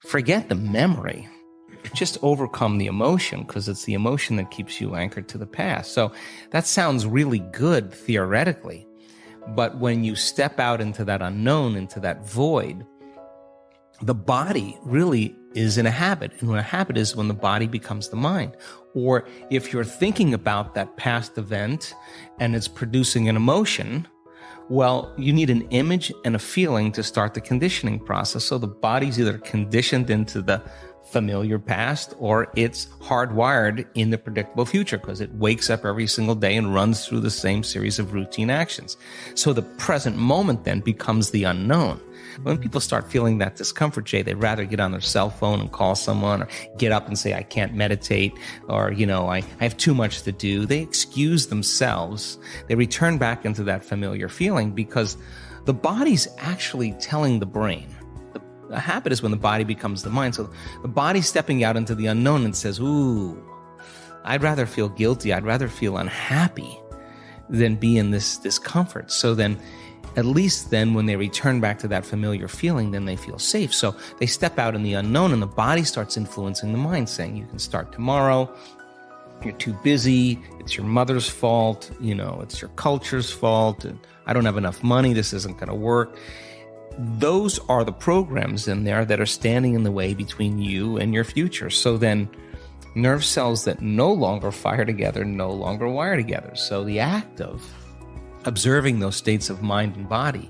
forget the memory. Just overcome the emotion, because it's the emotion that keeps you anchored to the past. So that sounds really good theoretically. But when you step out into that unknown, into that void, the body really is in a habit. And when a habit is when the body becomes the mind. Or if you're thinking about that past event and it's producing an emotion, well, you need an image and a feeling to start the conditioning process. So the body's either conditioned into the familiar past, or it's hardwired in the predictable future, because it wakes up every single day and runs through the same series of routine actions. So the present moment then becomes the unknown. When people start feeling that discomfort, Jay, they'd rather get on their cell phone and call someone, or get up and say, I can't meditate, or, I have too much to do. They excuse themselves. They return back into that familiar feeling, because the body's actually telling the brain. A habit is when the body becomes the mind. So the body's stepping out into the unknown and says, ooh, I'd rather feel guilty. I'd rather feel unhappy than be in this discomfort. So then, at least then when they return back to that familiar feeling, then they feel safe. So they step out in the unknown, and the body starts influencing the mind, saying, you can start tomorrow. You're too busy. It's your mother's fault. It's your culture's fault. And I don't have enough money. This isn't going to work. Those are the programs in there that are standing in the way between you and your future. So then nerve cells that no longer fire together no longer wire together. So the act of observing those states of mind and body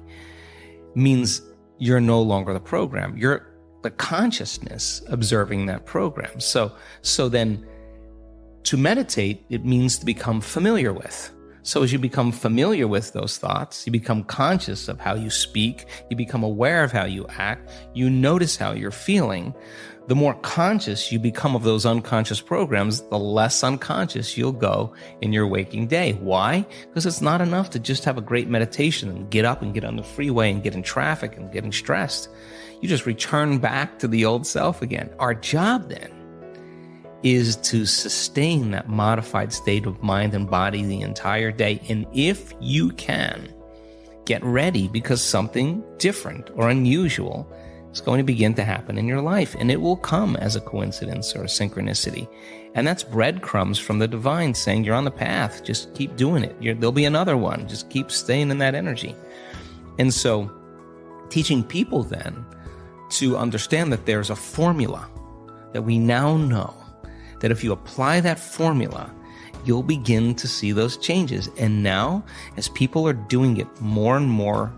means you're no longer the program. You're the consciousness observing that program. So then to meditate, it means to become familiar with. So as you become familiar with those thoughts, you become conscious of how you speak, you become aware of how you act, you notice how you're feeling. The more conscious you become of those unconscious programs, the less unconscious you'll go in your waking day. Why? Because it's not enough to just have a great meditation and get up and get on the freeway and get in traffic and getting stressed. You just return back to the old self again. Our job then is to sustain that modified state of mind and body the entire day. And if you can, get ready, because something different or unusual is going to begin to happen in your life. And it will come as a coincidence or a synchronicity. And that's breadcrumbs from the divine saying, you're on the path. Just keep doing it. There'll be another one. Just keep staying in that energy. And so teaching people then to understand that there's a formula that we now know, that if you apply that formula, you'll begin to see those changes. And now, as people are doing it more and more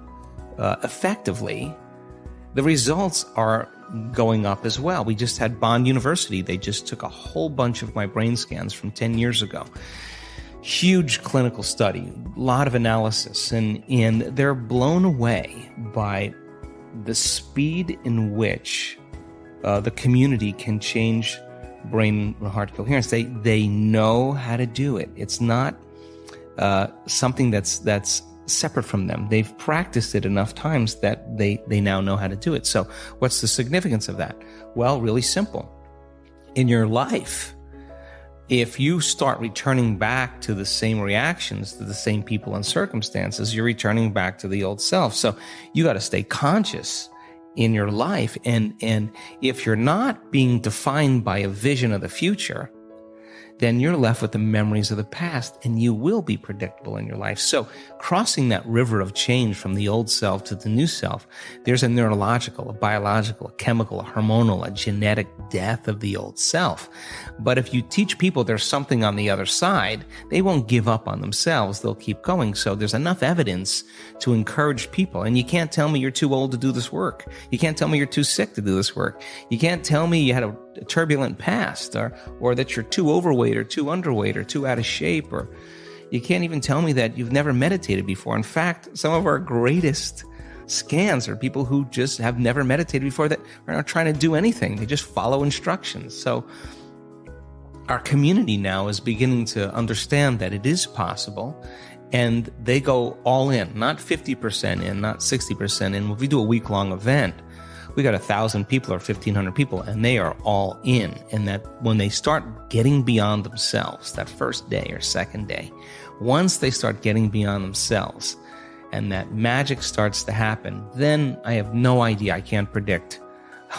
effectively, the results are going up as well. We just had Bond University. They just took a whole bunch of my brain scans from 10 years ago. Huge clinical study, a lot of analysis, and they're blown away by the speed in which the community can change brain and heart coherence. They know how to do it. It's not something that's separate from them. They've practiced it enough times that they now know how to do it. So what's the significance of that? Well, really simple. In your life, if you start returning back to the same reactions, to the same people and circumstances, you're returning back to the old self. So you got to stay conscious in your life. And if you're not being defined by a vision of the future, then you're left with the memories of the past, and you will be predictable in your life. So crossing that river of change from the old self to the new self, there's a neurological, a biological, a chemical, a hormonal, a genetic death of the old self. But if you teach people there's something on the other side, they won't give up on themselves. They'll keep going. So there's enough evidence to encourage people. And you can't tell me you're too old to do this work. You can't tell me you're too sick to do this work. You can't tell me you had a turbulent past, or that you're too overweight or too underweight or too out of shape, or you can't even tell me that you've never meditated before. In fact, some of our greatest scans are people who just have never meditated before, that are not trying to do anything. They just follow instructions. So our community now is beginning to understand that it is possible, and they go all in, not 50% in, not 60% in. If we do a week-long event, we got 1,000 people or 1,500 people, and they are all in. And that when they start getting beyond themselves, that first day or second day, once they start getting beyond themselves and that magic starts to happen, then I have no idea. I can't predict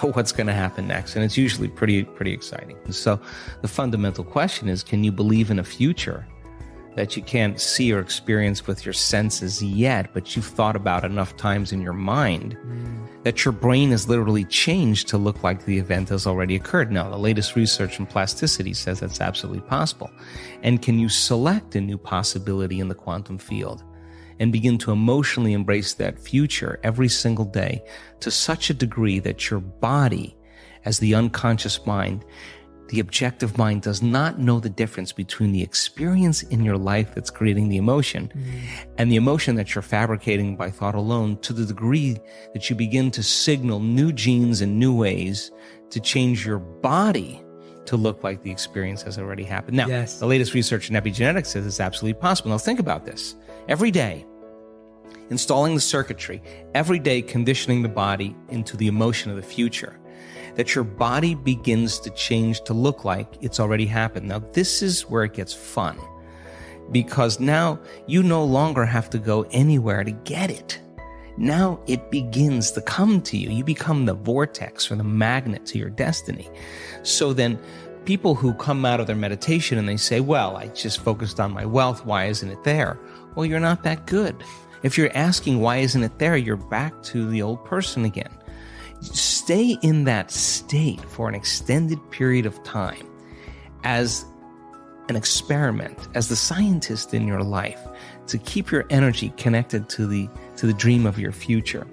what's going to happen next. And it's usually pretty exciting. And so the fundamental question is, can you believe in a future that you can't see or experience with your senses yet, but you've thought about enough times in your mind that your brain has literally changed to look like the event has already occurred? Now, the latest research in plasticity says that's absolutely possible. And can you select a new possibility in the quantum field and begin to emotionally embrace that future every single day to such a degree that your body, as the unconscious mind, the objective mind, does not know the difference between the experience in your life that's creating the emotion and the emotion that you're fabricating by thought alone, to the degree that you begin to signal new genes and new ways to change your body to look like the experience has already happened. Now, the latest research in epigenetics says it's absolutely possible. Now, think about this. Every day, installing the circuitry, every day conditioning the body into the emotion of the future, that your body begins to change to look like it's already happened. Now, this is where it gets fun, because now you no longer have to go anywhere to get it. Now it begins to come to you. You become the vortex or the magnet to your destiny. So then people who come out of their meditation and they say, well, I just focused on my wealth, why isn't it there? Well, you're not that good. If you're asking why isn't it there, you're back to the old person again. Stay in that state for an extended period of time as an experiment, as the scientist in your life, to keep your energy connected to the dream of your future.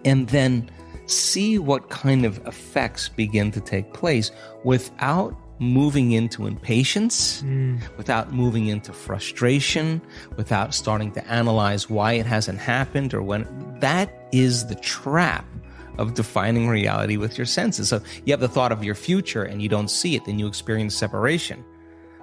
And then see what kind of effects begin to take place without moving into impatience, without moving into frustration, without starting to analyze why it hasn't happened or when. That is the trap of defining reality with your senses. So you have the thought of your future and you don't see it, then you experience separation.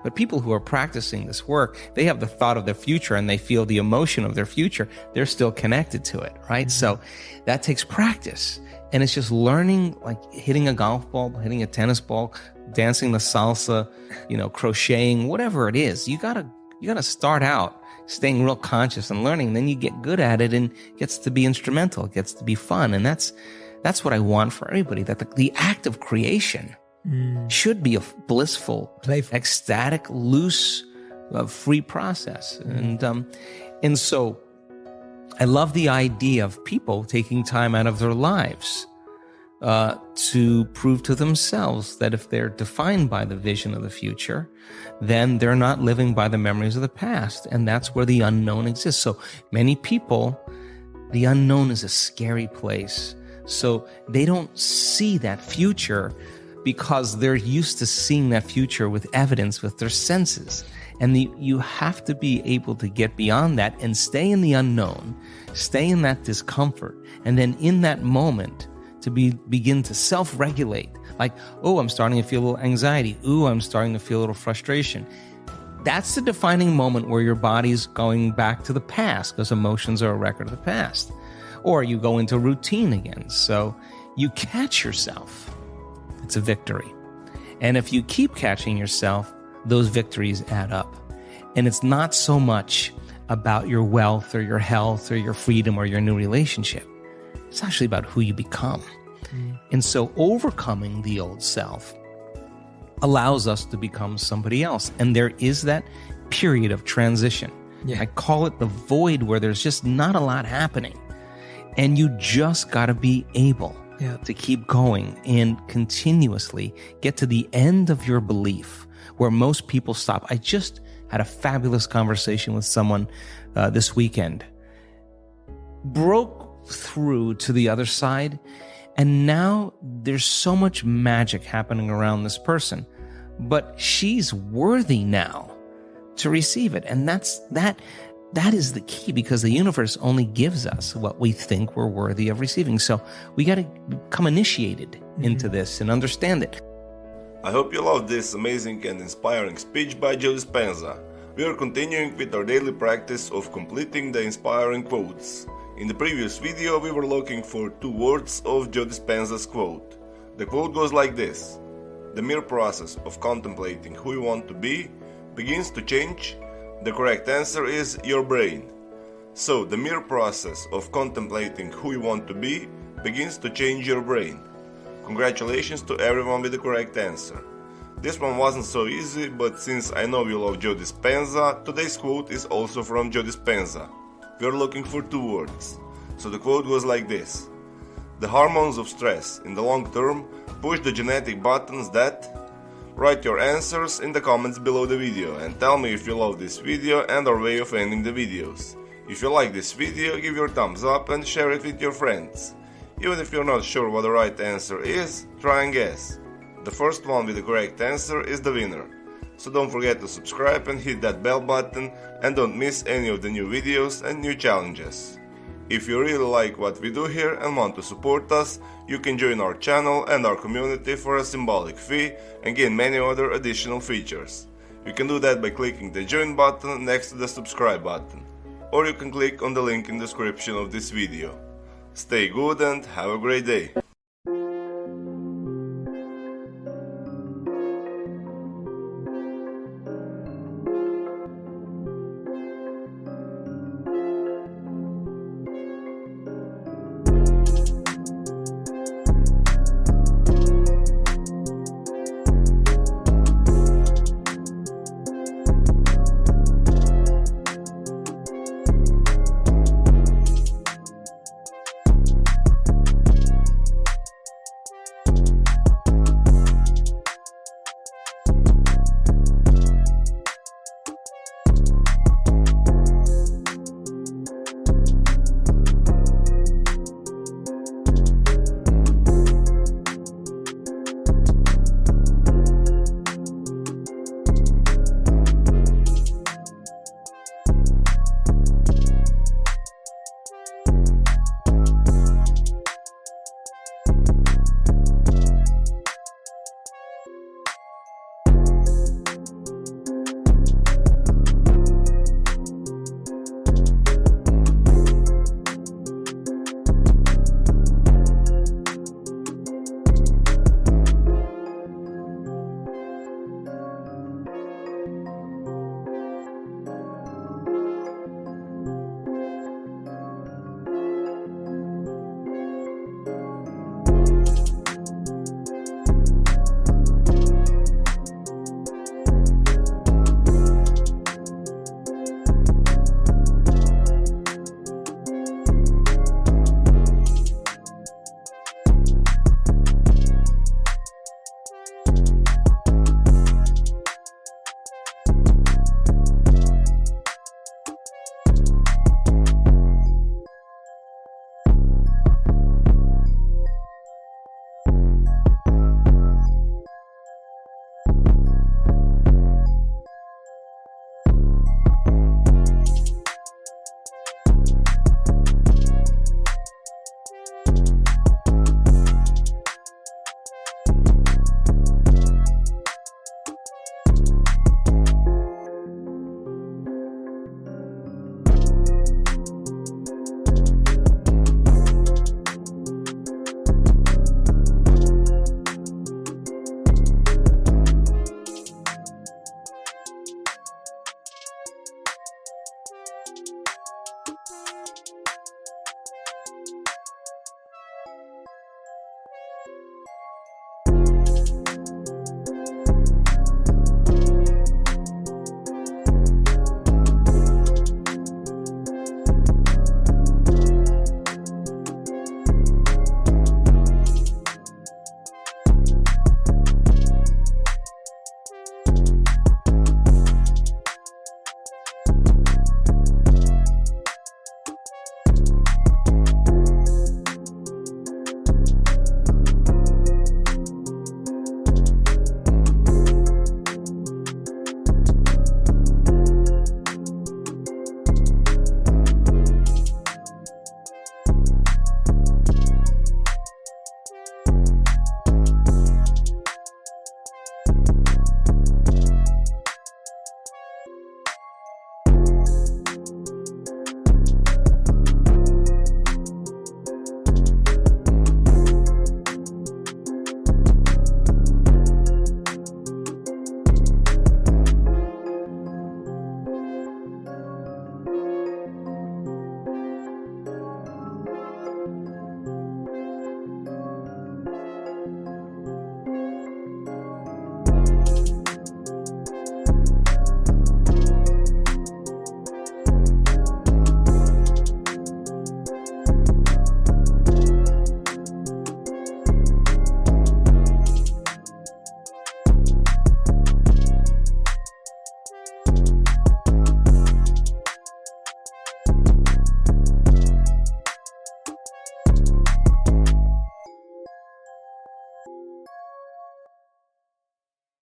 But people who are practicing this work, they have the thought of their future and they feel the emotion of their future. They're still connected to it, right? So that takes practice. And it's just learning, like hitting a golf ball, hitting a tennis ball, dancing the salsa, crocheting, whatever it is. You gotta start out staying real conscious and learning. Then you get good at it and it gets to be instrumental. It gets to be fun. And that's what I want for everybody, that the act of creation should be a blissful, playful, ecstatic, loose, free process. And so I love the idea of people taking time out of their lives to prove to themselves that if they're defined by the vision of the future, then they're not living by the memories of the past. And that's where the unknown exists. So many people, the unknown is a scary place. So they don't see that future because they're used to seeing that future with evidence, with their senses. And you have to be able to get beyond that and stay in the unknown, stay in that discomfort, and then in that moment to begin to self-regulate. Like, oh, I'm starting to feel a little anxiety. Ooh, I'm starting to feel a little frustration. That's the defining moment where your body's going back to the past, because emotions are a record of the past. Or you go into routine again. So you catch yourself. It's a victory. And if you keep catching yourself, those victories add up. And it's not so much about your wealth or your health or your freedom or your new relationship. It's actually about who you become. And so overcoming the old self allows us to become somebody else. And there is that period of transition. I call it the void, where there's just not a lot happening. And you just got to be able to keep going and continuously get to the end of your belief, where most people stop. I just had a fabulous conversation with someone this weekend. Broke through to the other side, and now there's so much magic happening around this person, but she's worthy now to receive it. And that is the key, because the universe only gives us what we think we're worthy of receiving. So we got to become initiated into this and understand it. I hope you loved this amazing and inspiring speech by Joe Dispenza. We are continuing with our daily practice of completing the inspiring quotes. In the previous video, we were looking for 2 words of Joe Dispenza's quote. The quote goes like this: "The mere process of contemplating who you want to be begins to change. The correct answer is your brain." So, the mere process of contemplating who you want to be begins to change your brain. Congratulations to everyone with the correct answer. This one wasn't so easy, but since I know you love Joe Dispenza, today's quote is also from Joe Dispenza. We are looking for 2 words. So the quote goes like this: "The hormones of stress, in the long term, push the genetic buttons that..." Write your answers in the comments below the video and tell me if you love this video and our way of ending the videos. If you like this video, give your thumbs up and share it with your friends. Even if you're not sure what the right answer is, try and guess. The first one with the correct answer is the winner. So don't forget to subscribe and hit that bell button and don't miss any of the new videos and new challenges. If you really like what we do here and want to support us, you can join our channel and our community for a symbolic fee and gain many other additional features. You can do that by clicking the join button next to the subscribe button, or you can click on the link in the description of this video. Stay good and have a great day!